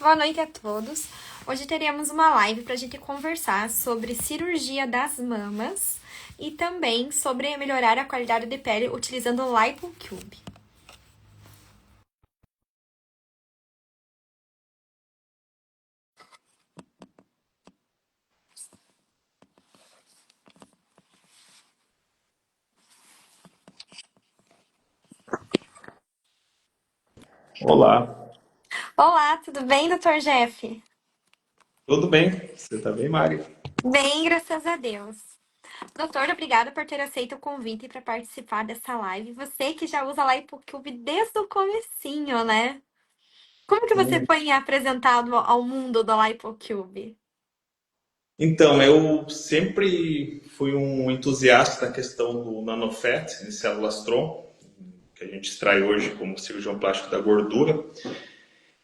Boa noite a todos. Hoje teremos uma live para a gente conversar sobre cirurgia das mamas e também sobre melhorar a qualidade de pele utilizando o LipoCube. Olá, Olá, tudo bem, Dr. Jeff? tudo bem? Você está bem, Mari? Bem, graças a Deus. Doutor, obrigada por ter aceito o convite para participar dessa live. Você que já usa LipoCube desde o comecinho, né? Como que você Sim. foi apresentado ao mundo do LipoCube? Então, eu sempre fui um entusiasta da questão do nanofat, de células tronco, que a gente extrai hoje como cirurgião plástico da gordura.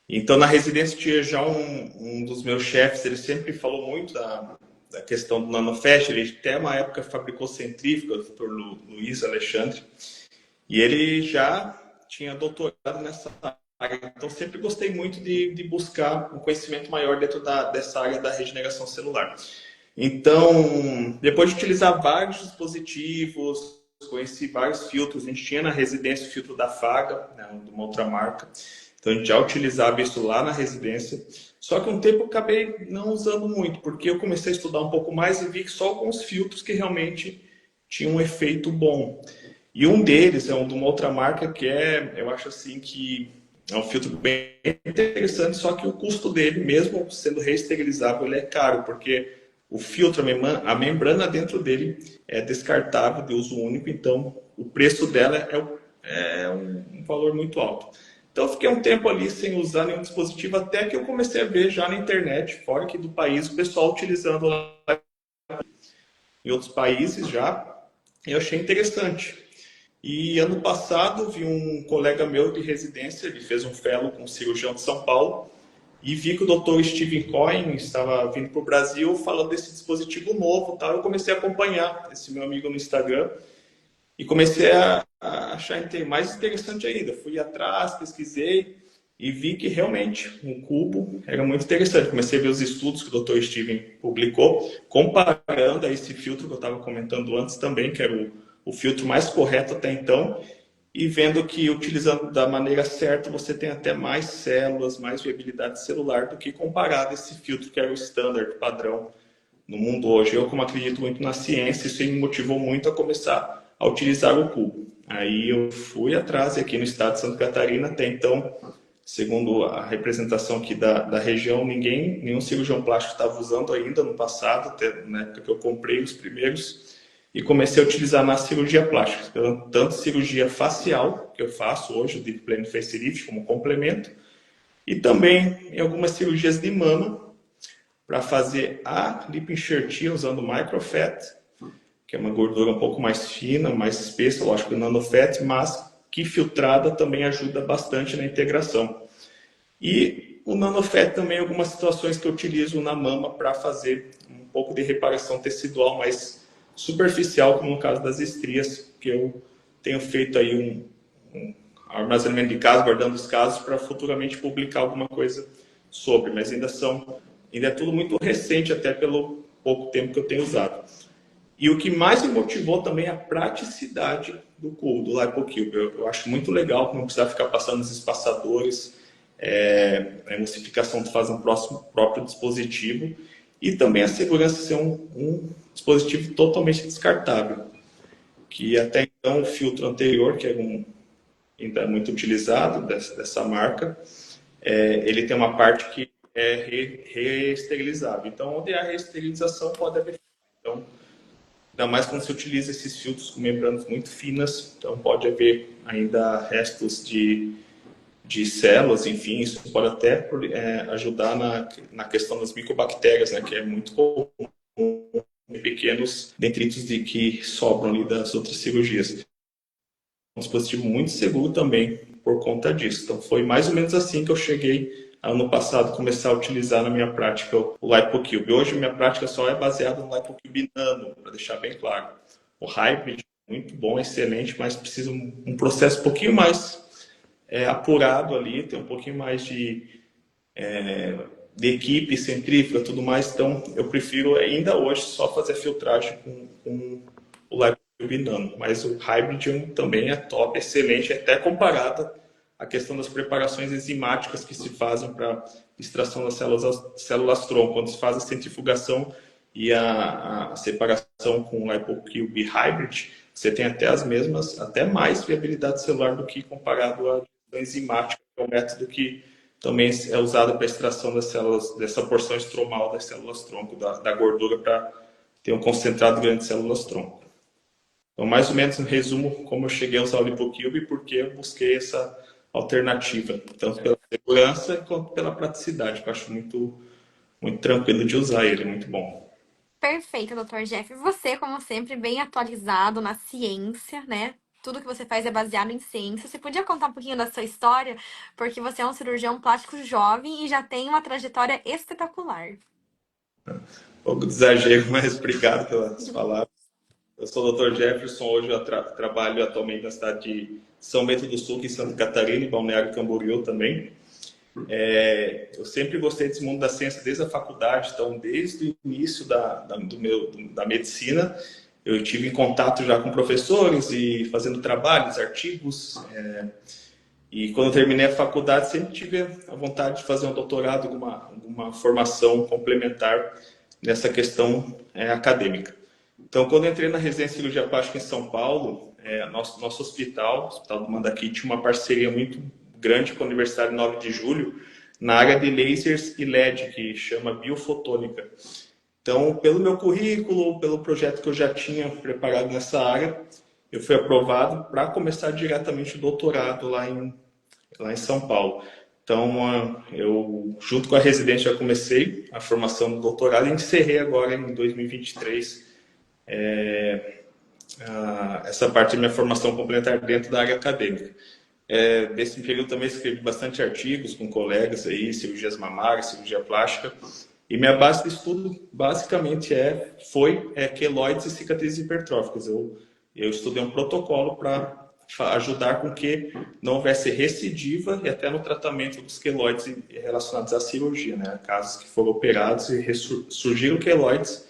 Então, na residência tinha já um dos meus chefes, ele sempre falou muito da questão do nanofat. Ele até uma época fabricou centrífuga, o Dr. Luiz Alexandre, e ele já tinha doutorado nessa área. Então, sempre gostei muito de buscar um conhecimento maior dentro dessa área da regeneração celular. Então, depois de utilizar vários dispositivos, conheci vários filtros. A gente tinha na residência o filtro da Faga, né, de uma outra marca. Então, a gente já utilizava isso lá na residência. Só que um tempo eu acabei não usando muito, porque eu comecei a estudar um pouco mais e vi que só alguns filtros que realmente tinham um efeito bom. E um deles é um de uma outra marca que eu acho assim que é um filtro bem interessante, só que o custo dele, mesmo sendo reesterilizável, ele é caro, porque o filtro, a membrana dentro dele é descartável, de uso único, então o preço dela é um valor muito alto. Então eu fiquei um tempo ali sem usar nenhum dispositivo, até que eu comecei a ver já na internet, fora aqui do país, o pessoal utilizando lá em outros países já, e eu achei interessante. E ano passado vi um colega meu de residência, ele fez um fellow com um cirurgião de São Paulo, e vi que o Dr. Steven Cohen estava vindo para o Brasil falando desse dispositivo novo. Tal. Eu comecei a acompanhar esse meu amigo no Instagram e comecei a achar mais interessante ainda. Fui atrás, pesquisei e vi que realmente um cubo era muito interessante. Comecei a ver os estudos que o Dr. Steven publicou, comparando a esse filtro que eu estava comentando antes também, que era o filtro mais correto até então, e vendo que utilizando da maneira certa você tem até mais células, mais viabilidade celular do que comparado a esse filtro que era o standard, padrão no mundo hoje. Eu, como acredito muito na ciência, isso me motivou muito a começar a utilizar o cubo. Aí eu fui atrás, e aqui no estado de Santa Catarina, até então, segundo a representação aqui da região, nenhum cirurgião plástico estava usando ainda no passado, até na época que eu comprei os primeiros, e comecei a utilizar na cirurgia plástica, tanto cirurgia facial, que eu faço hoje, o Deep Plane Facelift, como complemento, e também em algumas cirurgias de mama, para fazer a lipoenxertia usando microfat, que é uma gordura um pouco mais fina, mais espessa, lógico que o nanofat, mas que filtrada também ajuda bastante na integração. E o nanofat também, algumas situações que eu utilizo na mama para fazer um pouco de reparação tecidual mais superficial, como no caso das estrias, que eu tenho feito aí um armazenamento de casos, guardando os casos para futuramente publicar alguma coisa sobre, mas ainda é tudo muito recente até pelo pouco tempo que eu tenho usado. E o que mais me motivou também é a praticidade do cubo, do LipoCube. Eu acho muito legal não precisar ficar passando os espaçadores, a emulsificação tu faz no próprio dispositivo e também a segurança ser um dispositivo totalmente descartável, que até então o filtro anterior, que ainda é muito utilizado dessa marca, ele tem uma parte que é reesterilizável. Então, onde há reesterilização, pode haver. Então, ainda mais quando se utiliza esses filtros com membranas muito finas, então pode haver ainda restos de células, enfim, isso pode até ajudar na questão das micobactérias, né, que é muito comum em pequenos detritos que sobram ali das outras cirurgias. Um dispositivo muito seguro também por conta disso. Então foi mais ou menos assim que eu cheguei ano passado a começar a utilizar na minha prática o LipoCube. Hoje minha prática só é baseada no LipoCube Nano, para deixar bem claro. O Hybrid muito bom, excelente, mas precisa um processo um pouquinho mais apurado ali, tem um pouquinho mais de equipe, centrífuga, tudo mais. Então, eu prefiro ainda hoje só fazer filtragem com o LiPoCube Nano. Mas o Hybrid também é top, excelente, até comparado à questão das preparações enzimáticas que se fazem para extração das células-tronco. Quando se faz a centrifugação e a separação com o LiPoCube Hybrid, você tem até as mesmas, até mais viabilidade celular do que comparado à enzimática, que é o método que também é usado para a extração das células, dessa porção estromal das células-tronco, da gordura, para ter um concentrado grande de células-tronco. Então, mais ou menos, em resumo, como eu cheguei a usar o LiPoCube e por que eu busquei essa alternativa, tanto pela segurança quanto pela praticidade, que eu acho muito, muito tranquilo de usar ele, muito bom. Perfeito, Dr. Jeff. Você, como sempre, bem atualizado na ciência, né? Tudo que você faz é baseado em ciência. Você podia contar um pouquinho da sua história? Porque você é um cirurgião plástico jovem e já tem uma trajetória espetacular. Um pouco de exagero, mas obrigado pelas palavras. Eu sou o Dr. Jefferson, hoje eu trabalho atualmente na cidade de São Bento do Sul, em Santa Catarina, e Balneário Camboriú também. Eu sempre gostei desse mundo da ciência desde a faculdade, então desde o início da medicina, eu tive em contato já com professores e fazendo trabalhos, artigos, e quando eu terminei a faculdade sempre tive a vontade de fazer um doutorado, alguma formação complementar nessa questão acadêmica. Então, quando eu entrei na residência de cirurgia plástica em São Paulo, nosso hospital, o Hospital do Mandaqui, tinha uma parceria muito grande com a Universidade 9 de Julho, na área de lasers e LED, que chama biofotônica. Então, pelo meu currículo, pelo projeto que eu já tinha preparado nessa área, eu fui aprovado para começar diretamente o doutorado lá em São Paulo. Então, eu, junto com a residência, já comecei a formação do doutorado e encerrei agora em 2023 essa parte da minha formação complementar dentro da área acadêmica. Desse período também escrevi bastante artigos com colegas aí, cirurgias mamárias, cirurgia plástica. E minha base de estudo basicamente foi queloides e cicatrizes hipertróficas. Eu estudei um protocolo para ajudar com que não houvesse recidiva e até no tratamento dos queloides relacionados à cirurgia, né? Casos que foram operados e surgiram queloides,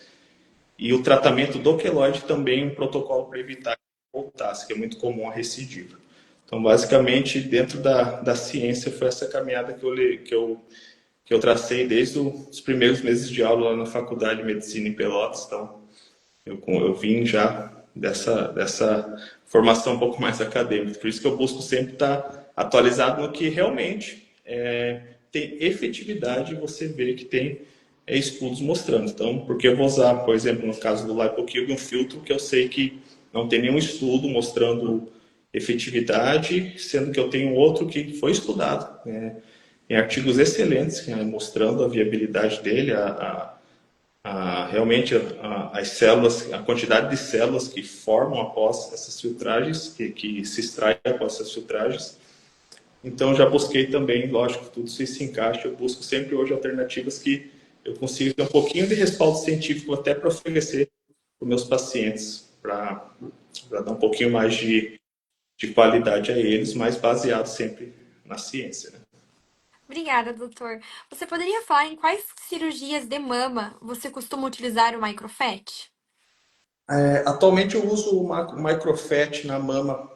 e o tratamento do queloide também um protocolo para evitar que voltasse, que é muito comum a recidiva. Então, basicamente, dentro da ciência, foi essa caminhada que eu tracei desde os primeiros meses de aula lá na Faculdade de Medicina em Pelotas. Então, eu vim já dessa formação um pouco mais acadêmica. Por isso que eu busco sempre estar atualizado no que realmente tem efetividade, e você vê que tem estudos mostrando. Então, porque eu vou usar, por exemplo, no caso do LiPoCube, um filtro que eu sei que não tem nenhum estudo mostrando efetividade, sendo que eu tenho outro que foi estudado, em artigos excelentes, mostrando a viabilidade dele, realmente as células, a quantidade de células que formam após essas filtragens, que se extraem após essas filtragens. Então, já busquei também, lógico, tudo isso se encaixa, eu busco sempre hoje alternativas que eu consigo ter um pouquinho de respaldo científico até para oferecer para os meus pacientes, para dar um pouquinho mais de qualidade a eles, mas baseado sempre na ciência, né? Obrigada, doutor. Você poderia falar em quais cirurgias de mama você costuma utilizar o microfet? Atualmente eu uso o microfet na mama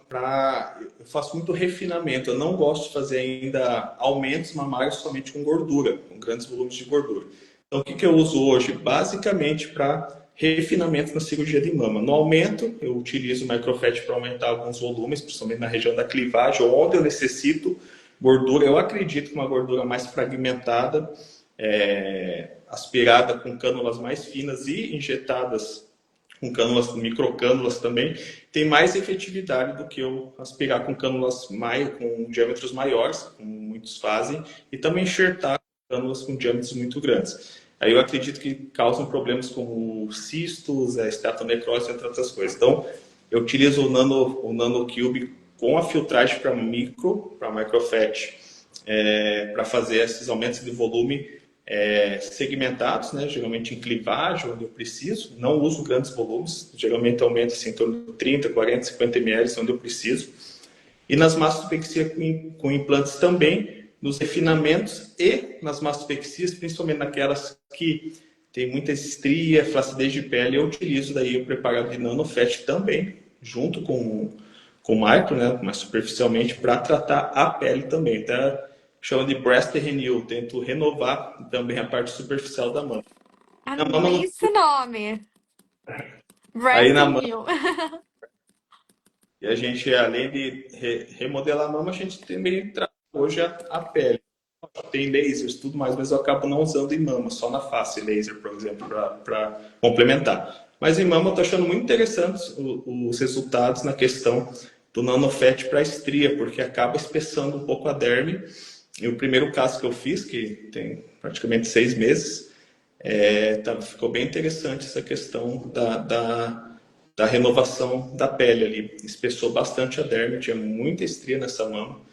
eu faço muito refinamento. Eu não gosto de fazer ainda aumentos mamários somente com gordura, com grandes volumes de gordura. Então, o que eu uso hoje? Basicamente para refinamento na cirurgia de mama. No aumento, eu utilizo o microfet para aumentar alguns volumes, principalmente na região da clivagem, onde eu necessito gordura. Eu acredito que uma gordura mais fragmentada, aspirada com cânulas mais finas e injetadas com cânulas, microcânulas também, tem mais efetividade do que eu aspirar com cânulas com diâmetros maiores, como muitos fazem, e também enxertar cânulas com diâmetros muito grandes. Aí eu acredito que causam problemas como cistos, esteatonecrose, entre outras coisas. Então, eu utilizo o NanoCube com a filtragem para microfet, para fazer esses aumentos de volume segmentados, né? Geralmente em clivagem, onde eu preciso. Não uso grandes volumes, geralmente aumento assim, em torno de 30, 40, 50 ml, onde eu preciso. E nas mastopexia com implantes também, nos refinamentos e nas mastopexias, principalmente naquelas que tem muita estria, flacidez de pele, eu utilizo daí o preparado de NanoFat também, junto com o micro, né, mais superficialmente, para tratar a pele também. Então, chama de breast renew, tento renovar também a parte superficial da mama. Na mama Amei não... esse nome. Aí Breast na mama, New. e a gente, além de remodelar a mama, a gente também trata hoje a pele. Tem lasers tudo mais, mas eu acabo não usando em mama, só na face laser, por exemplo, para complementar. Mas em mama eu estou achando muito interessantes os resultados na questão do nanofet para estria, porque acaba espessando um pouco a derme. E o primeiro caso que eu fiz, que tem praticamente 6 meses, ficou bem interessante essa questão da renovação da pele ali. Espessou bastante a derme, tinha muita estria nessa mama.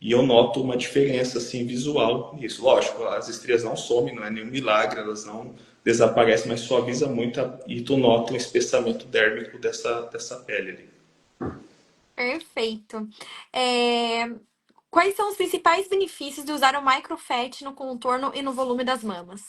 E eu noto uma diferença assim visual nisso. Lógico, as estrias não somem, não é nenhum milagre, elas não desaparecem, mas suaviza muito e tu nota um espessamento dérmico dessa pele ali. Perfeito. É, Quais são os principais benefícios de usar o microfat no contorno e no volume das mamas?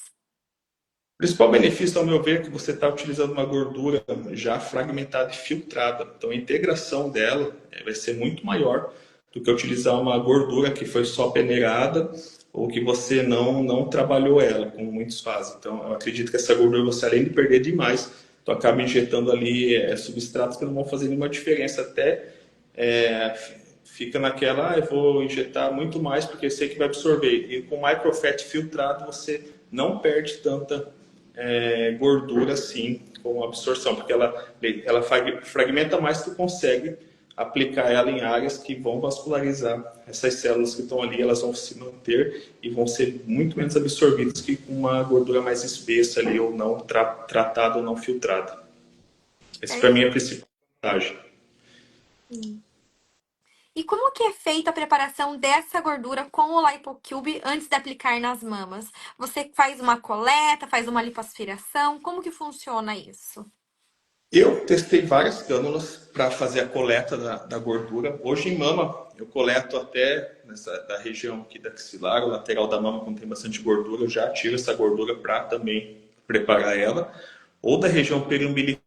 O principal benefício, ao meu ver, é que você está utilizando uma gordura já fragmentada e filtrada. Então, a integração dela vai ser muito maior do que utilizar uma gordura que foi só peneirada ou que você não trabalhou ela, como muitos fazem. Então, eu acredito que essa gordura, você além de perder demais, tu acaba injetando ali substratos que não vão fazer nenhuma diferença. Até é, fica naquela, eu vou injetar muito mais porque eu sei que vai absorver. E com microfat filtrado, você não perde tanta gordura assim com absorção, porque ela fragmenta mais, tu consegue aplicar ela em áreas que vão vascularizar essas células que estão ali, elas vão se manter e vão ser muito menos absorvidas que com uma gordura mais espessa ali, ou não tratada ou não filtrada. Esse para mim é a principal vantagem. E como que é feita a preparação dessa gordura com o LipoCube antes de aplicar nas mamas? Você faz uma coleta, faz uma lipoaspiração? Como que funciona isso? Eu testei várias cânulas para fazer a coleta da gordura. Hoje em mama, eu coleto até da região aqui da axilar, o lateral da mama, quando tem bastante gordura, eu já tiro essa gordura para também preparar ela. Ou da região periumbilical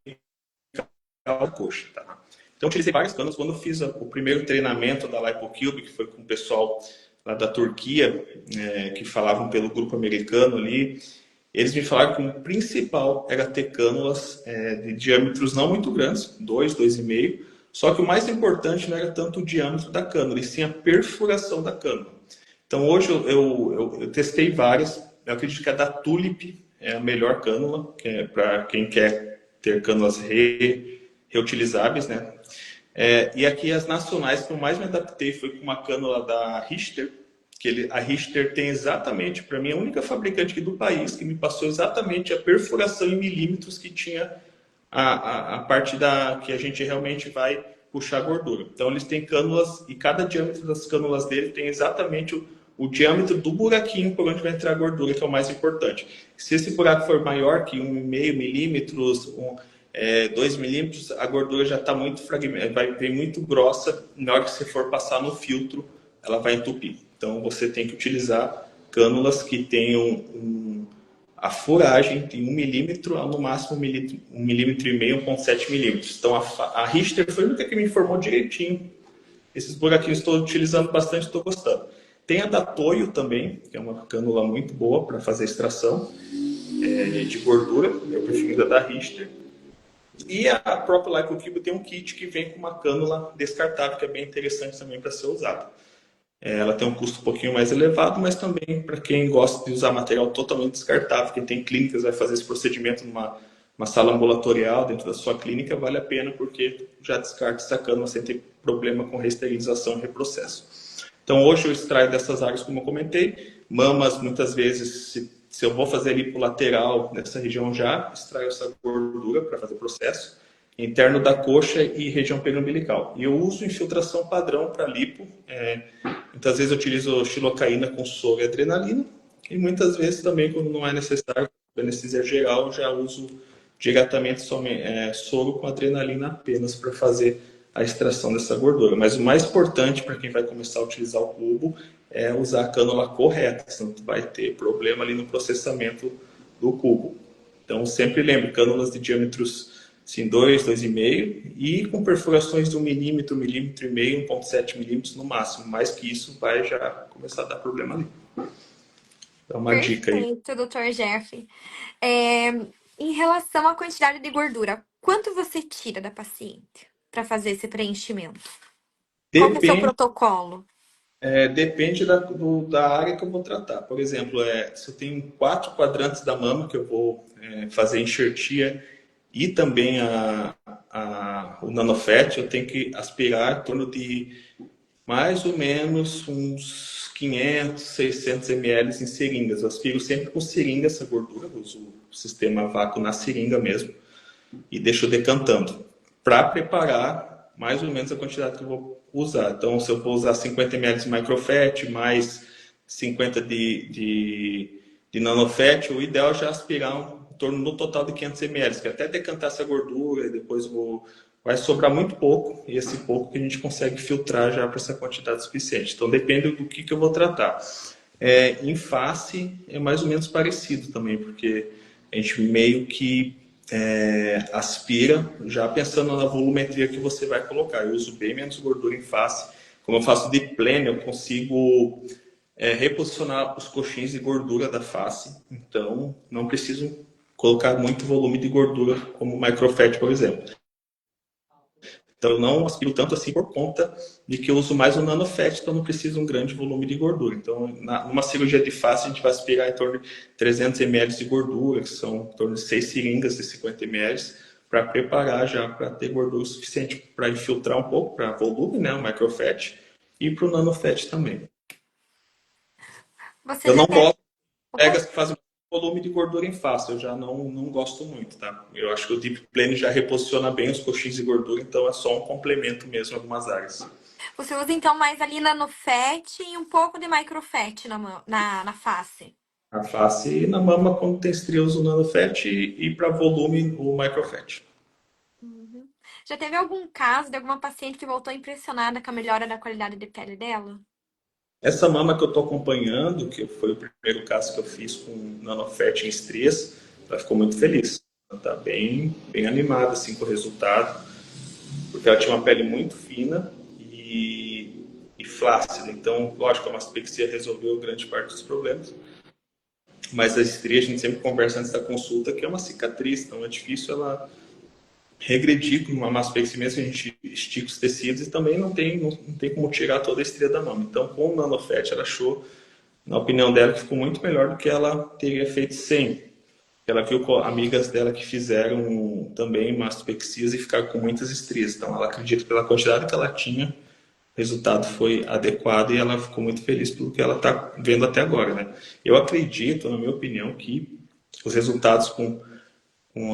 da coxa, tá? Então, eu utilizei várias cânulas. Quando eu fiz o primeiro treinamento da LipoCube, que foi com o pessoal lá da Turquia, que falavam pelo grupo americano ali, eles me falaram que o principal era ter cânulas de diâmetros não muito grandes, 2, 2,5. Só que o mais importante não era tanto o diâmetro da cânula, e sim a perfuração da cânula. Então hoje eu testei várias. Eu acredito que a da Tulip é a melhor cânula, que é para quem quer ter cânulas reutilizáveis, né? E aqui as nacionais que eu mais me adaptei foi com uma cânula da Richter, a Richter tem exatamente, para mim, a única fabricante aqui do país que me passou exatamente a perfuração em milímetros que tinha a parte que a gente realmente vai puxar a gordura. Então eles têm cânulas e cada diâmetro das cânulas dele tem exatamente o diâmetro do buraquinho por onde vai entrar a gordura, que é o mais importante. Se esse buraco for maior que 1,5 milímetros, 2 milímetros, a gordura já está muito fragmentada, vai vir muito grossa. Na hora que você for passar no filtro, ela vai entupir. Então você tem que utilizar cânulas que tenham a furagem de 1 milímetro a no máximo 1,5 milímetro, 1,7 milímetros. Então a Richter foi a única que me informou direitinho. Esses buraquinhos estou utilizando bastante, estou gostando. Tem a da Toyo também, que é uma cânula muito boa para fazer extração de gordura. Eu prefiro a da Richter. E a própria LipoCube tem um kit que vem com uma cânula descartável, que é bem interessante também para ser usada. Ela tem um custo um pouquinho mais elevado, mas também para quem gosta de usar material totalmente descartável, quem tem clínicas, vai fazer esse procedimento numa sala ambulatorial dentro da sua clínica, vale a pena porque já descarta essa cânula sem ter problema com reesterilização e reprocesso. Então hoje eu extraio dessas áreas, como eu comentei, mamas muitas vezes, se eu vou fazer ali para o lateral, nessa região já extraio essa gordura para fazer processo, interno da coxa e região periumbilical. E eu uso infiltração padrão para lipo. Muitas vezes eu utilizo xilocaína com soro e adrenalina. E muitas vezes também, quando não é necessário, anestesia geral, eu já uso diretamente soro com adrenalina apenas para fazer a extração dessa gordura. Mas o mais importante para quem vai começar a utilizar o cubo é usar a cânula correta, senão tu vai ter problema ali no processamento do cubo. Então, sempre lembre, cânulas de diâmetros assim, 2, 2,5 e com perfurações de 1 milímetro, 1,5 mm, 1,7 milímetros no máximo. Mais que isso, vai já começar a dar problema ali. Dá uma dica aí. Perfeito, doutor Jeff. É, em relação à quantidade de gordura, quanto você tira da paciente para fazer esse preenchimento? Qual que é o seu Depende, protocolo? depende da área que eu vou tratar. Por exemplo, se eu tenho 4 quadrantes da mama que eu vou fazer enxertia e também o nanofet, eu tenho que aspirar em torno de mais ou menos uns 500, 600 ml em seringas. Eu aspiro sempre com seringa essa gordura, eu uso o sistema vácuo na seringa mesmo e deixo decantando para preparar mais ou menos a quantidade que eu vou usar. Então, se eu for usar 50 ml de microfet mais 50 de nanofet, o ideal é já aspirar em torno no total de 500 ml, que até decantar essa gordura e depois vai sobrar muito pouco, e esse pouco que a gente consegue filtrar já para essa quantidade suficiente. Então, depende do que eu vou tratar. Em face é mais ou menos parecido também, porque a gente meio que aspira, já pensando na volumetria que você vai colocar. Eu uso bem menos gordura em face. Como eu faço deep plane, eu consigo reposicionar os coxins de gordura da face. Então, não preciso colocar muito volume de gordura como o microfat, por exemplo. Então, eu não aspiro tanto assim por conta de que eu uso mais o nanofat, então não preciso um grande volume de gordura. Então, numa cirurgia de face, a gente vai aspirar em torno de 300 ml de gordura, que são em torno de 6 seringas de 50 ml, para preparar já para ter gordura suficiente para infiltrar um pouco, para volume, né, o microfat, e para o nanofat também. Você Eu já não teve. gosto de Opa, pegas que fazem volume de gordura em face, eu já não gosto muito, tá? Eu acho que o Deep Plane já reposiciona bem os coxins de gordura, então é só um complemento mesmo em algumas áreas. você usa então mais ali no fat e um pouco de microfat na face. Na face e na mama, quando tem estrias, o nanofat e para volume, o microfat. Uhum. Já teve algum caso de alguma paciente que voltou impressionada com a melhora da qualidade de pele dela? Essa mama que eu estou acompanhando, que foi o primeiro caso que eu fiz com nanofat em estrias, ela ficou muito feliz. Ela está bem animada assim, com o resultado, porque ela tinha uma pele muito fina e flácida. Então, lógico, a mastopexia resolveu grande parte dos problemas. Mas a estria, a gente sempre conversa antes da consulta, que é uma cicatriz, então é difícil ela regredir com uma mastopexia mesmo, a gente estica os tecidos e também não tem como tirar toda a estria da mama. Então, com o nanofet, ela achou, na opinião dela, que ficou muito melhor do que ela teria feito sem. Ela viu amigas dela que fizeram também mastopexias e ficaram com muitas estrias. Então, ela acredita que pela quantidade que ela tinha, o resultado foi adequado e ela ficou muito feliz pelo que ela está vendo até agora, né? Eu acredito, na minha opinião, que os resultados com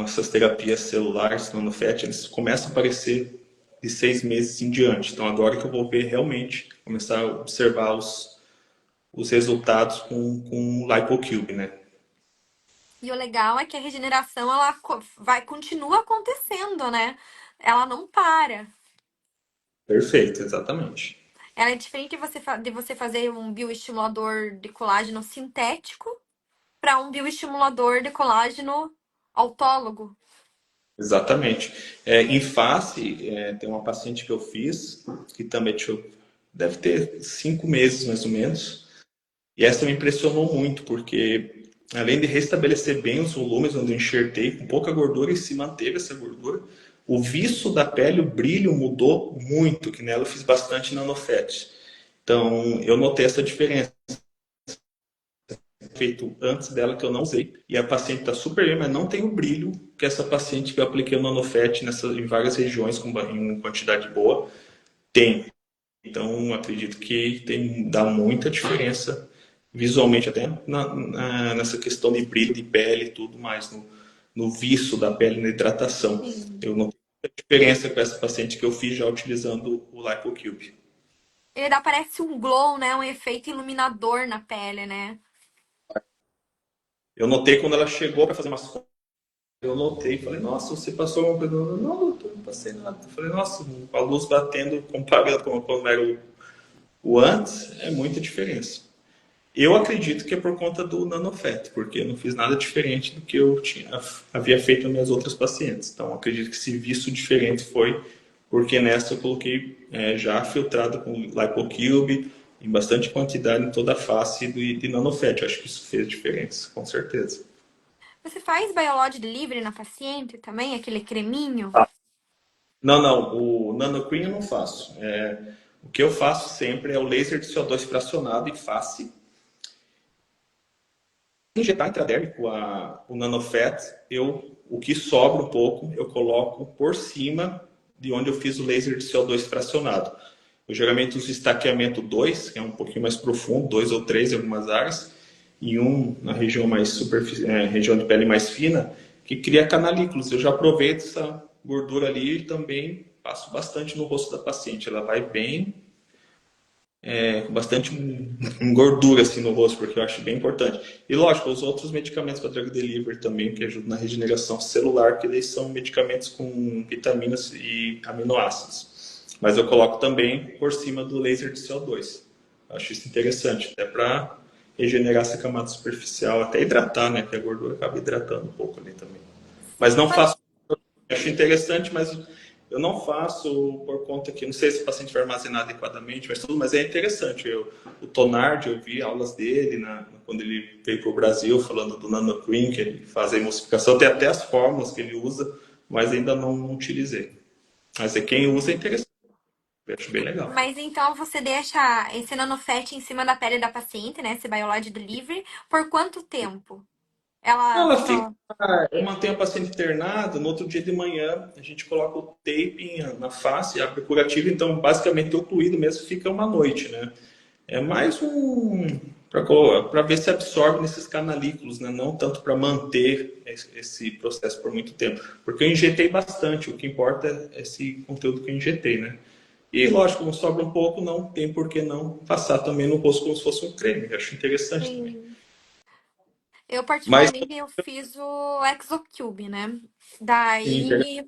essas terapias celulares, nanofet, eles começam a aparecer de 6 meses em diante. Então, agora que eu vou ver realmente, começar a observar os resultados com o LipoCube, né? E o legal é que a regeneração ela continua acontecendo, né? Ela não para. Perfeito, exatamente. Ela é diferente de você fazer um bioestimulador de colágeno sintético para um bioestimulador de colágeno autólogo. Exatamente. Em face, tem uma paciente que eu fiz, que também deve ter 5 meses mais ou menos, e essa me impressionou muito, porque além de restabelecer bem os volumes onde eu enxertei, com pouca gordura e se manteve essa gordura, o viço da pele, o brilho mudou muito, que nela eu fiz bastante nanofet. Então, eu notei essa diferença feito antes dela que eu não usei. E a paciente está super bem, mas não tem o brilho que essa paciente que eu apliquei o nanofet em várias regiões em quantidade boa tem. Então, acredito que dá muita diferença visualmente, até nessa questão de brilho de pele e tudo mais, no viço da pele, na hidratação. Sim. Eu não tenho muita diferença com essa paciente que eu fiz já utilizando o LipoCube. Ele dá, parece um glow, né? Um efeito iluminador na pele, né? Eu notei quando ela chegou para fazer umas fotos, eu notei, falei, nossa, você passou alguma coisa? Não, doutor, não passei nada. Eu falei, nossa, com a luz batendo comparado com quando era o O antes é muita diferença. Eu acredito que é por conta do nanofet, porque eu não fiz nada diferente do que havia feito nas minhas outras pacientes. Então, acredito que se visto diferente foi porque nessa eu coloquei já filtrado com LipoCube em bastante quantidade em toda a face de nanofet. Eu acho que isso fez diferença, com certeza. Você faz Biologid livre na paciente também, aquele creminho? Não, não, o nanocream eu não faço. O que eu faço sempre é o laser de CO2 fracionado em face. Injetar intradérmico o nanofet, o que sobra um pouco, eu coloco por cima de onde eu fiz o laser de CO2 fracionado. Eu geralmente uso estaqueamento 2, que é um pouquinho mais profundo, 2 ou 3 em algumas áreas, e um na região mais região de pele mais fina, que cria canalículos. Eu já aproveito essa gordura ali e também passo bastante no rosto da paciente. Ela vai bem com bastante gordura assim no rosto, porque eu acho bem importante. E lógico, os outros medicamentos para drug delivery também, que ajudam na regeneração celular, que eles são medicamentos com vitaminas e aminoácidos. Mas eu coloco também por cima do laser de CO2. Eu acho isso interessante, até para regenerar essa camada superficial, até hidratar, né? Que a gordura acaba hidratando um pouco ali também. Mas Sim, não faço, acho interessante, mas eu não faço por conta que, não sei se o paciente vai armazenar adequadamente, mas é interessante. O Tonard, eu vi aulas dele quando ele veio para o Brasil, falando do nanocream, que ele faz a emulsificação, tem até as fórmulas que ele usa, mas ainda não utilizei. Mas quem usa é interessante, eu acho bem legal. mas então você deixa esse nanofet em cima da pele da paciente, né? Esse Biologid livre, por quanto tempo? Ela Ela fica, fica. eu mantenho a paciente internada, no outro dia de manhã a gente coloca o taping na face, abre o curativo, então basicamente ocluído mesmo fica uma noite, né? É mais para ver se absorve nesses canalículos, né? Não tanto para manter esse processo por muito tempo. Porque eu injetei bastante, o que importa é esse conteúdo que eu injetei, né? E lógico, não sobra um pouco, não tem por que não passar também no rosto como se fosse um creme. Eu acho interessante também. Sim. Eu, Mas, particularmente, eu fiz o Exocube, né? sim, Daí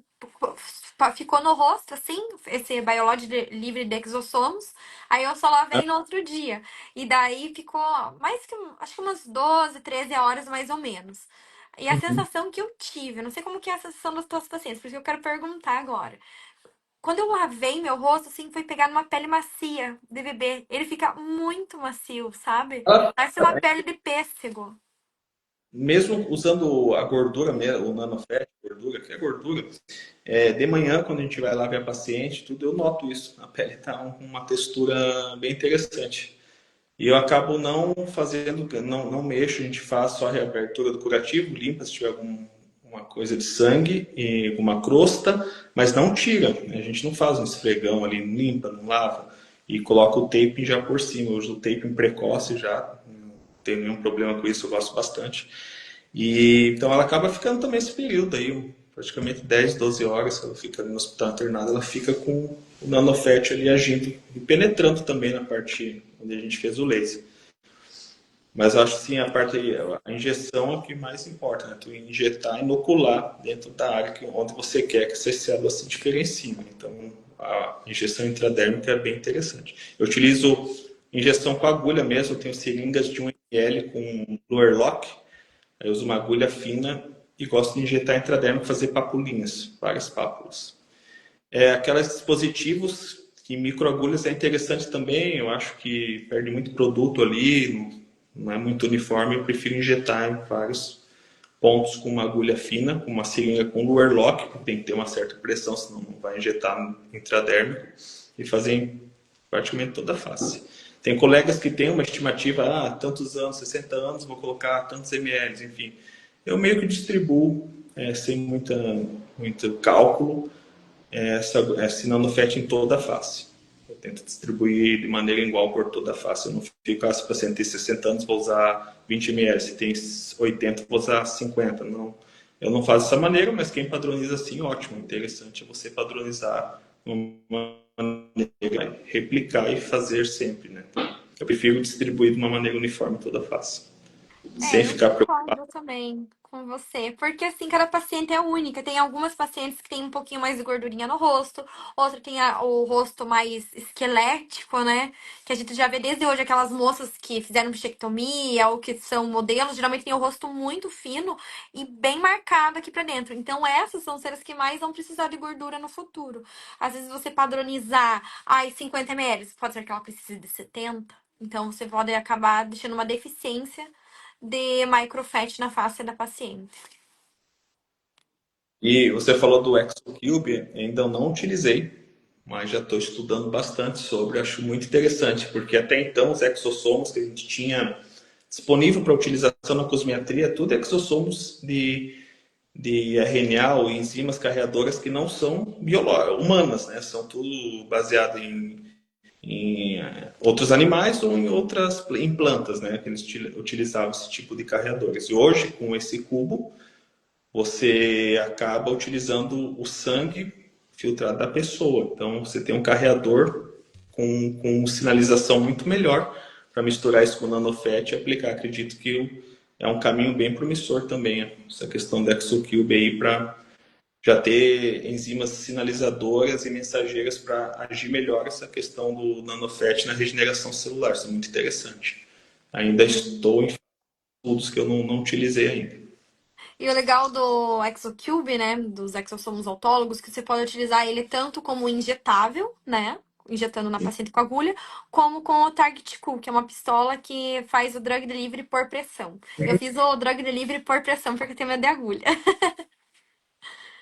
ficou no rosto, assim, esse Biologid livre de exossomos. Aí eu só lavei no outro dia. E daí ficou mais que, acho que umas 12, 13 horas mais ou menos. E a sensação que eu tive, não sei como que é a sensação dos teus pacientes, por isso que eu quero perguntar agora. Quando eu lavei meu rosto, assim, foi pegar numa pele macia de bebê. Ele fica muito macio, sabe? ela, Parece uma pele de pêssego. mesmo usando a gordura, o nanofat, gordura, que é gordura, de manhã, quando a gente vai lá ver a paciente, tudo, eu noto isso. A pele está com uma textura bem interessante. E eu acabo não fazendo, não mexo, a gente faz só a reabertura do curativo, limpa se tiver alguma coisa de sangue e alguma crosta, mas não tira. A gente não faz um esfregão ali, não limpa, não lava. E coloca o taping já por cima. Eu uso o taping precoce já, não tenho nenhum problema com isso, eu gosto bastante. E então ela acaba ficando também esse período aí, praticamente 10, 12 horas, ela fica ali no hospital internada, ela fica com o nanofet ali agindo e penetrando também na parte onde a gente fez o laser. Mas eu acho sim a injeção é o que mais importa, né? Tu injetar, inocular dentro da área onde você quer que essas células se diferenciem. Então a injeção intradérmica é bem interessante. Eu utilizo injeção com agulha mesmo, eu tenho seringas de 1 ml com Blower Lock. Aí eu uso uma agulha fina e gosto de injetar intradérmico, fazer papulinhas, várias pápulas. Aqueles dispositivos que microagulhas é interessante também, eu acho que perde muito produto ali, não é muito uniforme, eu prefiro injetar em vários pontos com uma agulha fina, com uma seringa com luer lock, que tem que ter uma certa pressão, senão não vai injetar intradérmico, e fazer em praticamente toda a face. Tem colegas que têm uma estimativa, tantos anos, 60 anos, vou colocar tantos ml, enfim. Eu meio que distribuo, sem muito cálculo, esse nanofet em toda a face. Eu tento distribuir de maneira igual por toda a face. Eu não fico, se o paciente tem 60 anos, vou usar 20 ml. Se tem 80, vou usar 50. Não, eu não faço dessa maneira, mas quem padroniza assim, ótimo. Interessante é você padronizar uma maneira, replicar e fazer sempre, né? Eu prefiro distribuir de uma maneira uniforme toda a face. Sem Eu ficar preocupado. concordo também. com você, porque assim, cada paciente é única. Tem algumas pacientes que têm um pouquinho mais de gordurinha no rosto, outra tem o rosto mais esquelético, né? Que a gente já vê desde hoje aquelas moças que fizeram bichectomia ou que são modelos, geralmente tem o rosto muito fino e bem marcado aqui pra dentro. Então, essas são as que mais vão precisar de gordura no futuro. Às vezes você padronizar, ai, 50 ml, pode ser que ela precise de 70. Então, você pode acabar deixando uma deficiência de microfat na face da paciente. E você falou do ExoCube, ainda não utilizei, mas já estou estudando bastante sobre, acho muito interessante, porque até então os exossomos que a gente tinha disponível para utilização na cosmetria, tudo é exossomos de RNA ou enzimas carreadoras que não são humanas, né? São tudo baseado em outros animais ou em plantas, né? Que eles utilizavam esse tipo de carreadores. E hoje, com esse cubo, você acaba utilizando o sangue filtrado da pessoa. Então, você tem um carreador com sinalização muito melhor para misturar isso com o nanofet e aplicar. Acredito que é um caminho bem promissor também, essa questão da ExoCube aí para já ter enzimas sinalizadoras e mensageiras para agir melhor essa questão do nanofet na regeneração celular. Isso é muito interessante. Ainda estou em estudos que eu não utilizei ainda. E o legal do ExoCube, né, dos exossomos autólogos, que você pode utilizar ele tanto como injetável, né, injetando na paciente com agulha, como com o Target Q, que é uma pistola que faz o drug delivery por pressão. Eu fiz o drug delivery por pressão porque eu tenho medo de agulha.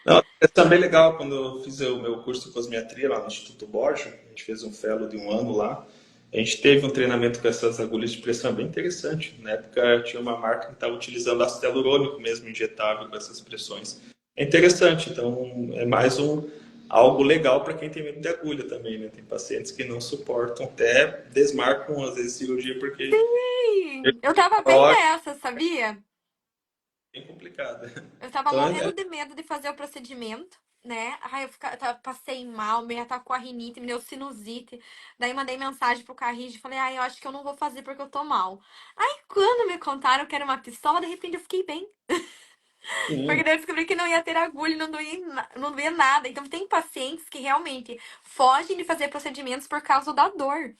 Não, é também legal quando eu fiz o meu curso de cosmetria lá no Instituto Borja, a gente fez um fellow de um ano lá. A gente teve um treinamento com essas agulhas de pressão bem interessante. Na época tinha uma marca que estava utilizando ácido hialurônico mesmo injetável com essas pressões. É interessante, então é mais algo legal para quem tem medo de agulha também, né? Tem pacientes que não suportam, até desmarcam às vezes cirurgia porque Sim, eu tava bem é nessa, sabia? bem complicado. Eu tava Então morrendo de medo de fazer o procedimento, né? Ai, passei mal, me atacou a rinite, me deu sinusite. Daí mandei mensagem pro Carrige e falei, ai, eu acho que eu não vou fazer porque eu tô mal. Aí quando me contaram que era uma pistola, de repente eu fiquei bem. Porque sim, daí eu descobri que não ia ter agulha e não doía nada. Então tem pacientes que realmente fogem de fazer procedimentos por causa da dor.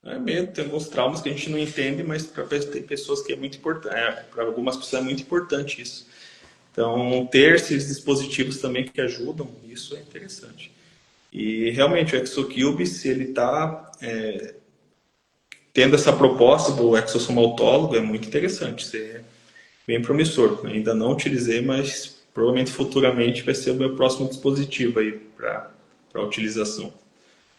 é mesmo, tem alguns traumas que a gente não entende, mas para tem pessoas que é muito importante, para algumas pessoas é muito importante isso. Então, ter esses dispositivos também que ajudam, isso é interessante. E realmente o ExoCube, se ele está tendo essa proposta do exossomo autólogo, é muito interessante, isso é bem promissor. Ainda não utilizei, mas provavelmente futuramente vai ser o meu próximo dispositivo aí para utilização.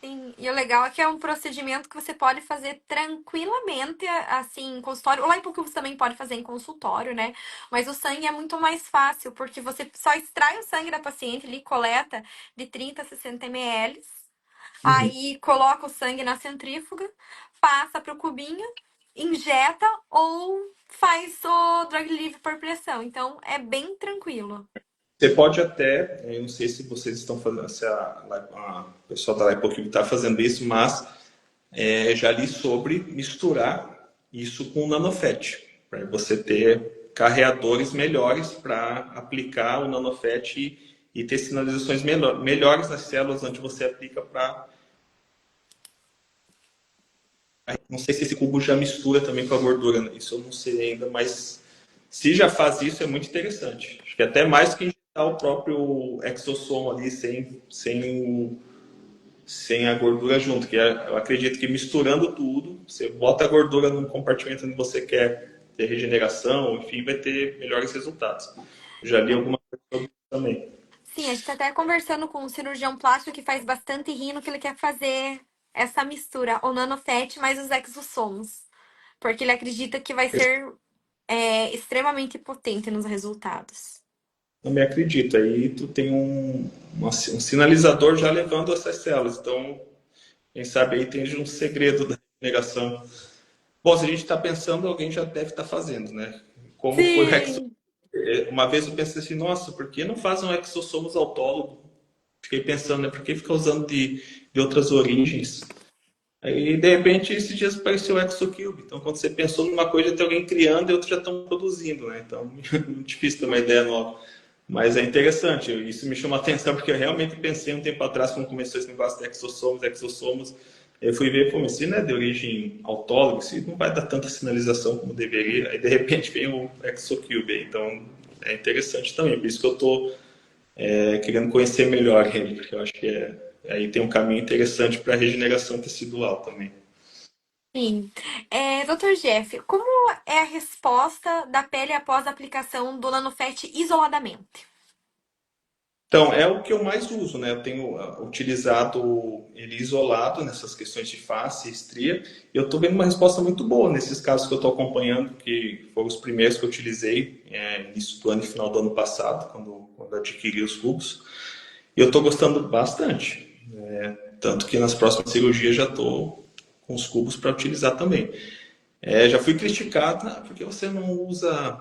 Sim, e o legal é que é um procedimento que você pode fazer tranquilamente, assim, em consultório. Ou lá em pouco você também pode fazer em consultório, né? Mas o sangue é muito mais fácil, porque você só extrai o sangue da paciente ali, coleta de 30 a 60 ml. Uhum. Aí coloca o sangue na centrífuga, passa pro cubinho, injeta ou faz o drug livre por pressão. Então é bem tranquilo. Você pode até, eu não sei se vocês estão fazendo, se a pessoal da Lipocube está fazendo isso, mas já li sobre misturar isso com o nanofet, para você ter carreadores melhores para aplicar o nanofet e ter sinalizações melhores nas células onde você aplica para. Não sei se esse cubo já mistura também com a gordura, né? Isso eu não sei ainda, mas se já faz isso é muito interessante. Acho que até mais que injetar o próprio exossomo ali sem a gordura junto, que eu acredito que misturando tudo, você bota a gordura num compartimento onde você quer ter regeneração, enfim, vai ter melhores resultados. Eu já li alguma coisa sobre isso também. Sim, a gente tá até conversando com um cirurgião plástico que faz bastante rino, que ele quer fazer essa mistura, o nanofet mais os exossomos. Porque ele acredita que vai ser extremamente potente nos resultados. Também acredito. Aí tu tem um sinalizador já levando essas células. Então, quem sabe aí tem um segredo da regeneração. Bom, se a gente está pensando, alguém já deve estar fazendo, né? Como foi o Sim. uma vez eu pensei assim, nossa, por que não faz um exossomos autólogo? Fiquei pensando, né? Por que ficar usando de outras origens? Aí, de repente, esses dias apareceu o ExoCube. Então, quando você pensou numa coisa, tem alguém criando e outros já estão produzindo, né? Então, muito difícil ter uma ideia nova. Mas é interessante, isso me chama a atenção, porque eu realmente pensei um tempo atrás, quando começou esse negócio de exossomos, eu fui ver, pô, mas se não é de origem autóloga, se não vai dar tanta sinalização como deveria, aí de repente vem o ExoCube, então é interessante também, por isso que eu estou querendo conhecer melhor ele, porque eu acho que aí tem um caminho interessante para a regeneração tecidual também. Sim. Dr. Jeff, como é a resposta da pele após a aplicação do Nanofet isoladamente? Então, é o que eu mais uso, né? Eu tenho utilizado ele isolado nessas questões de face e estria, e eu estou vendo uma resposta muito boa nesses casos que eu estou acompanhando, que foram os primeiros que eu utilizei início do ano e final do ano passado, quando adquiri os cubos, e eu estou gostando bastante. Tanto que nas próximas cirurgias já estou com os cubos para utilizar também. Já fui criticado, porque você não usa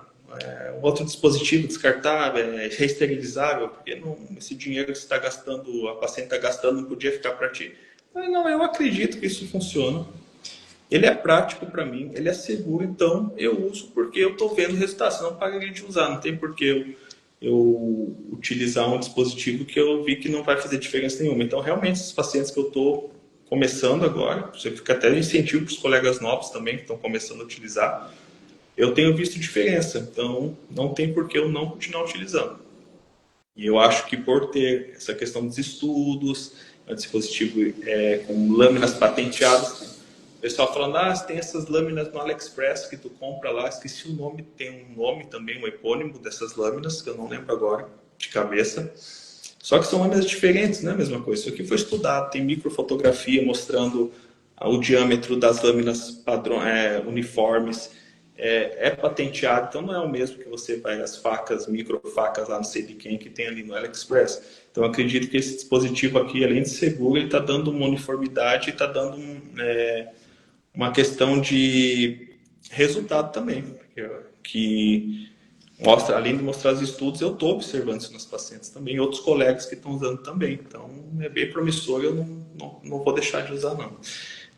um outro dispositivo descartável, reesterilizável, porque não, esse dinheiro que você está gastando, a paciente está gastando, não podia ficar para ti. Mas não, eu acredito que isso funciona. Ele é prático para mim, ele é seguro, então eu uso porque eu estou vendo o resultado. Senão eu pagaria de usar, não tem por que eu utilizar um dispositivo que eu vi que não vai fazer diferença nenhuma. Então, realmente, esses pacientes que eu estou começando agora, você fica até incentivo para os colegas novos também que estão começando a utilizar, eu tenho visto diferença, então não tem por que eu não continuar utilizando. E eu acho que por ter essa questão dos estudos, um dispositivo com lâminas patenteadas, o pessoal falando, tem essas lâminas no AliExpress que tu compra lá, esqueci o nome, tem um nome também, um epônimo dessas lâminas, que eu não lembro agora, de cabeça. Só que são lâminas diferentes, não é a mesma coisa. Isso aqui foi estudado, tem microfotografia mostrando o diâmetro das lâminas uniformes, é patenteado, então não é o mesmo que você vai as facas, microfacas lá, não sei de quem, que tem ali no AliExpress. Então eu acredito que esse dispositivo aqui, além de seguro, ele está dando uma uniformidade e está dando uma questão de resultado também, que mostra, além de mostrar os estudos, eu estou observando isso nos pacientes também, e outros colegas que estão usando também. Então, é bem promissor, eu não vou deixar de usar, não.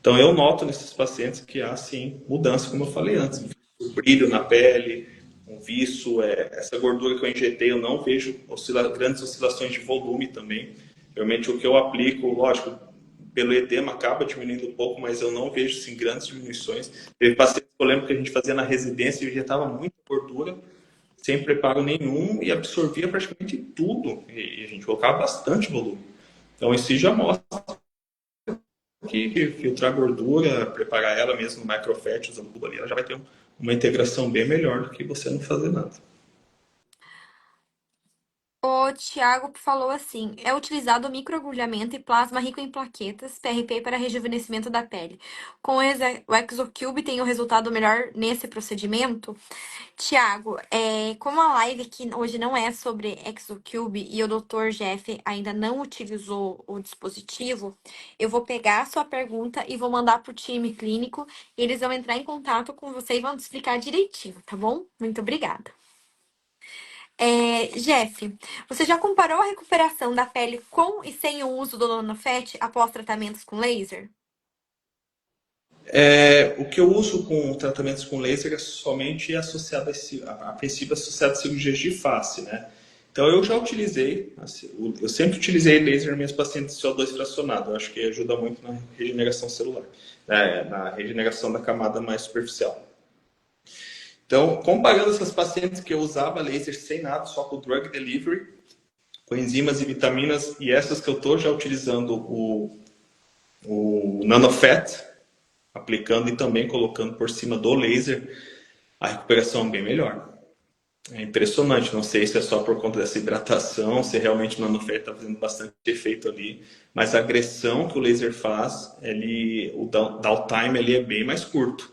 Então, eu noto nesses pacientes que há, sim, mudança, como eu falei antes. O brilho na pele, um viço, essa gordura que eu injetei, eu não vejo grandes oscilações de volume também. Realmente, o que eu aplico, lógico, pelo edema acaba diminuindo um pouco, mas eu não vejo, sim, grandes diminuições. Teve pacientes que eu lembro que a gente fazia na residência e injetava muita gordura, sem preparo nenhum e absorvia praticamente tudo. E a gente colocava bastante volume. Então, isso já mostra que filtrar gordura, preparar ela mesmo no microfat, usando tudo ali, ela já vai ter uma integração bem melhor do que você não fazer nada. O Thiago falou assim: é utilizado microagulhamento e plasma rico em plaquetas, PRP, para rejuvenescimento da pele. Com o ExoCube tem o resultado melhor nesse procedimento? Tiago, como a live aqui hoje não é sobre ExoCube e o Dr. Jeff ainda não utilizou o dispositivo, eu vou pegar a sua pergunta e vou mandar para o time clínico. E eles vão entrar em contato com você e vão te explicar direitinho, tá bom? Muito obrigada. Jeff, você já comparou a recuperação da pele com e sem o uso do Lonofet após tratamentos com laser? O que eu uso com tratamentos com laser é somente associado a princípio associado a cirurgias de face, né? Então eu já utilizei, assim, eu sempre utilizei laser nas minhas pacientes de CO2 fracionado. Eu acho que ajuda muito na regeneração celular, né? Na regeneração da camada mais superficial. Então, comparando essas pacientes que eu usava laser sem nada, só com drug delivery, com enzimas e vitaminas, e essas que eu estou já utilizando o NanoFat, aplicando e também colocando por cima do laser, a recuperação é bem melhor. É impressionante, não sei se é só por conta dessa hidratação, se realmente o NanoFat está fazendo bastante efeito ali, mas a agressão que o laser faz, o downtime ali é bem mais curto.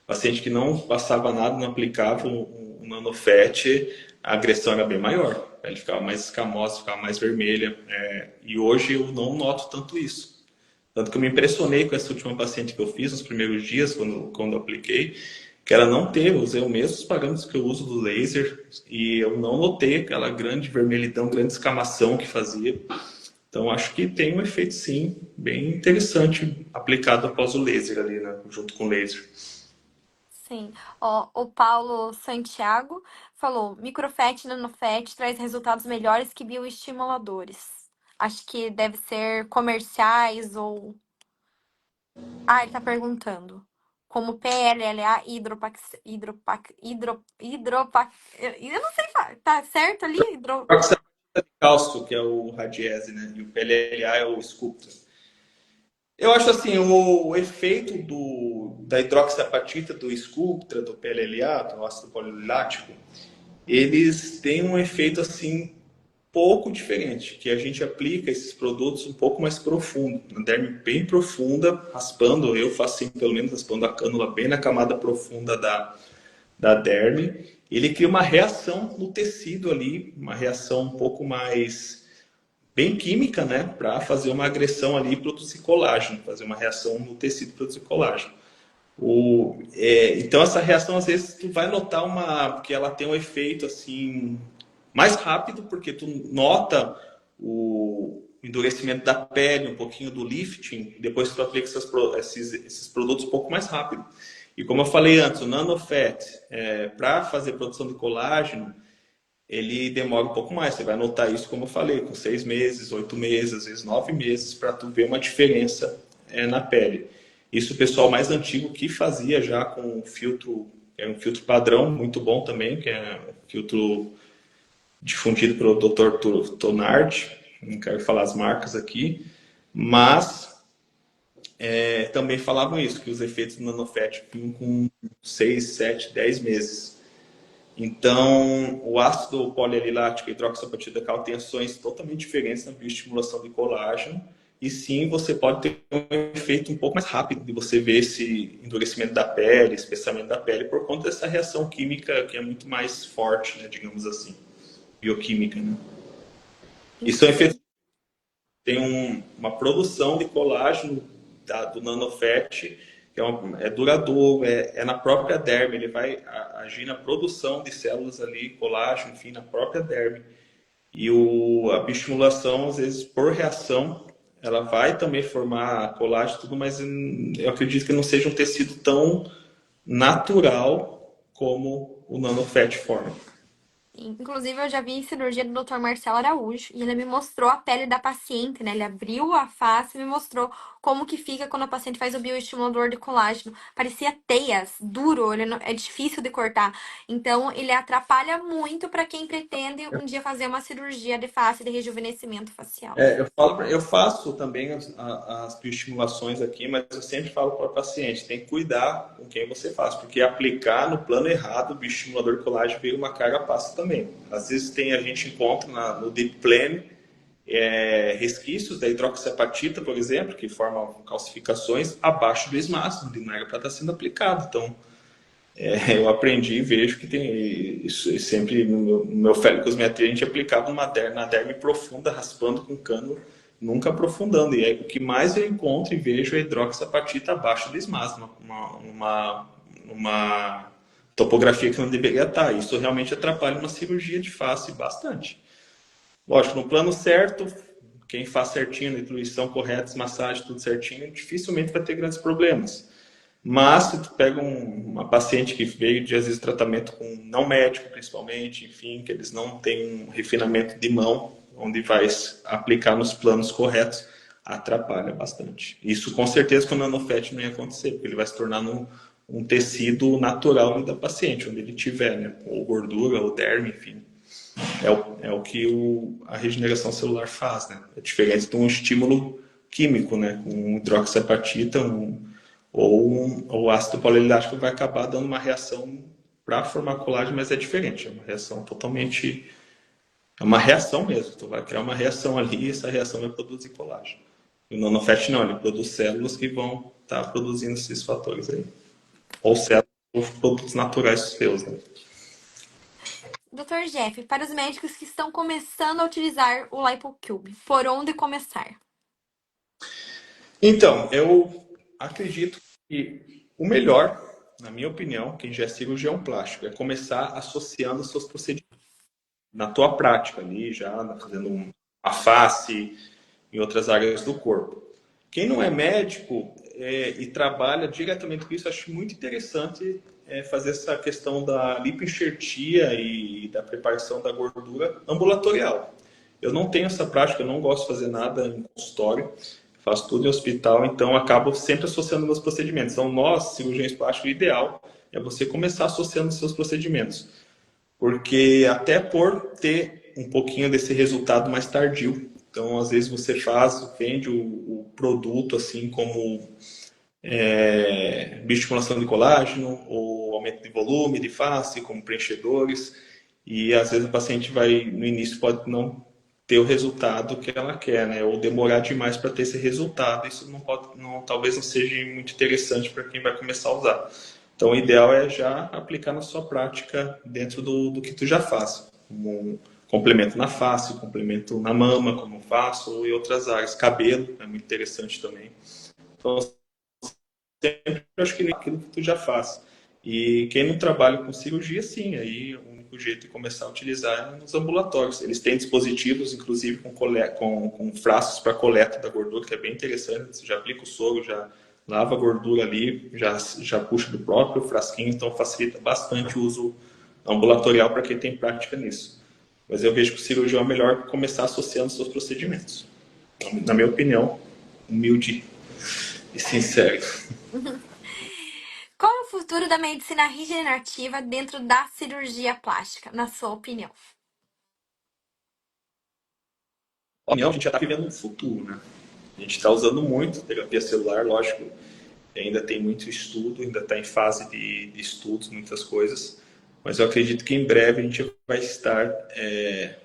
Paciente que não passava nada, não aplicava o NanoFat, a agressão era bem maior. Ele ficava mais escamosa, ficava mais vermelha. E hoje eu não noto tanto isso. Tanto que eu me impressionei com essa última paciente que eu fiz nos primeiros dias, quando eu apliquei, que ela não teve, eu usei os mesmos parâmetros que eu uso do laser, e eu não notei aquela grande vermelhidão, grande escamação que fazia. Então, acho que tem um efeito, sim, bem interessante aplicado após o laser ali, né? Junto com o laser. Sim. Ó, o Paulo Santiago falou: microfet e nanofet traz resultados melhores que bioestimuladores. Acho que deve ser comerciais ou. Ah, ele tá perguntando. Como PLLA, eu não sei falar. Tá certo ali? Hidroxapatita de cálcio, que é o Radiese, né? E o PLLA é o Sculptra. Eu acho assim, o efeito da hidroxiapatita, do Sculptra, do PLLA, do ácido polilático, eles têm um efeito assim pouco diferente, que a gente aplica esses produtos um pouco mais profundo, na derme bem profunda, raspando, eu faço assim, pelo menos raspando a cânula bem na camada profunda da derme. Ele cria uma reação no tecido ali, uma reação um pouco mais bem química, né, para fazer uma agressão ali e produzir colágeno, fazer uma reação no tecido e produzir colágeno. Então essa reação às vezes tu vai notar que ela tem um efeito assim mais rápido, porque tu nota o endurecimento da pele, um pouquinho do lifting, e depois tu aplica esses produtos um pouco mais rápido. E como eu falei antes, o nanofat, para fazer produção de colágeno, ele demora um pouco mais. Você vai notar isso, como eu falei, com 6 meses, 8 meses, às vezes 9 meses, para tu ver uma diferença na pele. Isso o pessoal mais antigo que fazia já com filtro, é um filtro padrão, muito bom também, que é um filtro difundido pelo Dr. Tonard, não quero falar as marcas aqui, mas também falavam isso, que os efeitos do nanofet vinham com 6, 7, 10 meses. Então, o ácido polialilático e hidroxiapatita cal tem ações totalmente diferentes na bioestimulação de colágeno. E sim, você pode ter um efeito um pouco mais rápido de você ver esse endurecimento da pele, espessamento da pele, por conta dessa reação química que é muito mais forte, né, digamos assim, bioquímica. Né? E são efeitos tem uma produção de colágeno do nanofet que é duradouro, é na própria derme, ele vai agir na produção de células ali, colágeno, enfim, na própria derme. E a bioestimulação, às vezes, por reação, ela vai também formar colágeno e tudo, mas eu acredito que não seja um tecido tão natural como o nanofet forma. Inclusive, eu já vi em cirurgia do Dr. Marcelo Araújo e ele me mostrou a pele da paciente, né? Ele abriu a face e me mostrou como que fica quando a paciente faz o bioestimulador de colágeno. Parecia teias, duro, é difícil de cortar. Então, ele atrapalha muito para quem pretende um dia fazer uma cirurgia de face de rejuvenescimento facial. Eu faço também as bioestimulações aqui, mas eu sempre falo para o paciente, tem que cuidar com quem você faz, porque aplicar no plano errado o bioestimulador de colágeno vira uma carga passa também. Às vezes a gente encontra no deep plane resquícios da hidroxiapatita, por exemplo, que formam calcificações abaixo do esmalte, onde não era para estar sendo aplicado. Então, eu aprendi e vejo que tem isso sempre no meu felicosmetria a gente aplicava na derme profunda, raspando com cano, nunca aprofundando. E aí, o que mais eu encontro e vejo é hidroxiapatita abaixo do esmalte, numa topografia que não deveria estar. Isso realmente atrapalha uma cirurgia de face bastante. Lógico, no plano certo, quem faz certinho, a diluição correta, massagem, tudo certinho, dificilmente vai ter grandes problemas. Mas se tu pega uma paciente que veio de, às vezes, tratamento com não médico, principalmente, enfim, que eles não têm um refinamento de mão, onde vai aplicar nos planos corretos, atrapalha bastante. Isso com certeza com o nanofet não ia acontecer, porque ele vai se tornar um tecido natural da paciente, onde ele tiver, né? Ou gordura, ou derme, enfim. É o que a regeneração celular faz, né? É diferente de um estímulo químico, né? Com hidroxiapatita, ou o ácido polilático vai acabar dando uma reação para formar colágeno, mas é diferente, é uma reação totalmente. É uma reação mesmo, tu vai criar uma reação ali e essa reação vai produzir colágeno. E o nanofet não, ele produz células que vão estar produzindo esses fatores aí. Ou células ou produtos naturais seus, né? Dr. Jeff, para os médicos que estão começando a utilizar o LipoCube, por onde começar? Então, eu acredito que o melhor, na minha opinião, quem já é cirurgião plástico, é começar associando os seus procedimentos na tua prática ali, já fazendo a face, em outras áreas do corpo. Quem não é médico e trabalha diretamente com isso, acho muito interessante fazer essa questão da lipoenxertia e da preparação da gordura ambulatorial. Eu não tenho essa prática, eu não gosto de fazer nada em consultório, faço tudo em hospital, então acabo sempre associando meus procedimentos. Então, nós, cirurgiões plásticos, o ideal é você começar associando seus procedimentos, porque até por ter um pouquinho desse resultado mais tardio. Então, às vezes você faz, vende o produto assim como bioestimulação de colágeno ou aumento de volume de face, como preenchedores, e às vezes o paciente vai, no início, pode não ter o resultado que ela quer, né? Ou demorar demais para ter esse resultado. Isso não pode, não, talvez não seja muito interessante para quem vai começar a usar. Então, o ideal é já aplicar na sua prática dentro do que tu já faz. Um complemento na face, complemento na mama, como eu faço, ou em outras áreas. Cabelo é muito interessante também. Então, sempre acho que aquilo que tu já faz. E quem não trabalha com cirurgia, sim, aí o único jeito de começar a utilizar é nos ambulatórios. Eles têm dispositivos, inclusive, com frascos para coleta da gordura, que é bem interessante. Você já aplica o soro, já lava a gordura ali, já puxa do próprio frasquinho, então facilita bastante o uso ambulatorial para quem tem prática nisso. Mas eu vejo que o cirurgião é melhor começar associando seus procedimentos. Na minha opinião, humilde e sincero. Qual é o futuro da medicina regenerativa dentro da cirurgia plástica, na sua opinião? A gente já está vivendo um futuro, né? A gente está usando muito terapia celular, lógico, ainda tem muito estudo, ainda está em fase de estudos, muitas coisas, mas eu acredito que em breve a gente vai estar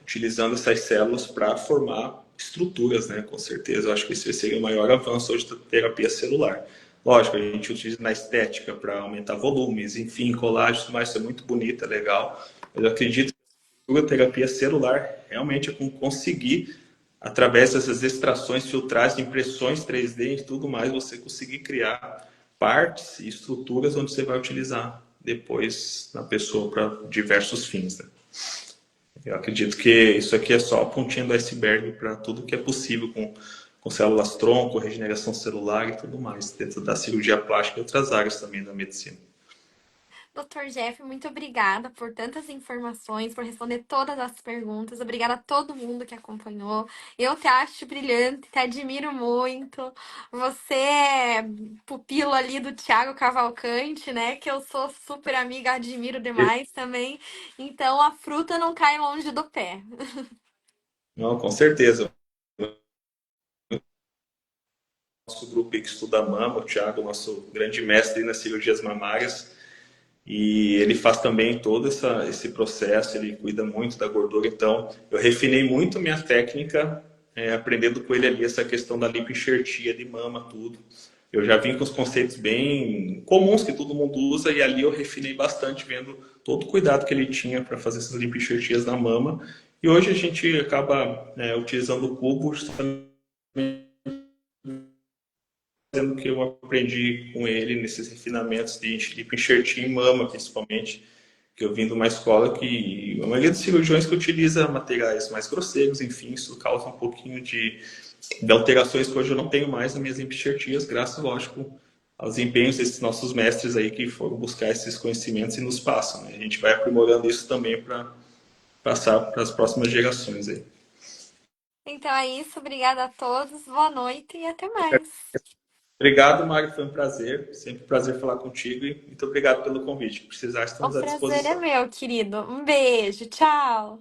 utilizando essas células para formar estruturas, né? Com certeza, eu acho que esse seria o maior avanço hoje da terapia celular. Lógico, a gente utiliza na estética para aumentar volumes, enfim, colágeno, mas isso é muito bonito, é legal, mas eu acredito que a terapia celular realmente é conseguir através dessas extrações, filtragens, impressões 3D e tudo mais, você conseguir criar partes e estruturas onde você vai utilizar depois na pessoa para diversos fins. Né? Eu acredito que isso aqui é só a pontinha do iceberg para tudo que é possível com células tronco, regeneração celular e tudo mais, dentro da cirurgia plástica e outras áreas também da medicina. Doutor Jeff, muito obrigada por tantas informações, por responder todas as perguntas. Obrigada a todo mundo que acompanhou. Eu te acho brilhante, te admiro muito. Você é pupilo ali do Thiago Cavalcante, né? Que eu sou super amiga, admiro demais também. Então a fruta não cai longe do pé. Não, com certeza. Nosso grupo que estuda a mama, o Thiago, nosso grande mestre nas cirurgias mamárias, e ele faz também todo esse processo, ele cuida muito da gordura. Então, eu refinei muito minha técnica, aprendendo com ele ali essa questão da lipoenxertia de mama, tudo. Eu já vim com os conceitos bem comuns que todo mundo usa, e ali eu refinei bastante, vendo todo o cuidado que ele tinha para fazer essas lipoenxertias na mama. E hoje a gente acaba utilizando o cubo justamente o que eu aprendi com ele nesses refinamentos de lipoenxertia em mama, principalmente, que eu vim de uma escola que a maioria dos cirurgiões que utiliza materiais mais grosseiros, enfim, isso causa um pouquinho de alterações que hoje eu não tenho mais nas minhas enxertias, graças, lógico, aos empenhos desses nossos mestres aí que foram buscar esses conhecimentos e nos passam. Né? A gente vai aprimorando isso também para passar para as próximas gerações aí. Então é isso, obrigada a todos, boa noite e até mais. Obrigado, Mário, foi um prazer, sempre um prazer falar contigo e muito obrigado pelo convite. Se precisar, O estamos à prazer é disposição. meu, querido. Um beijo, tchau.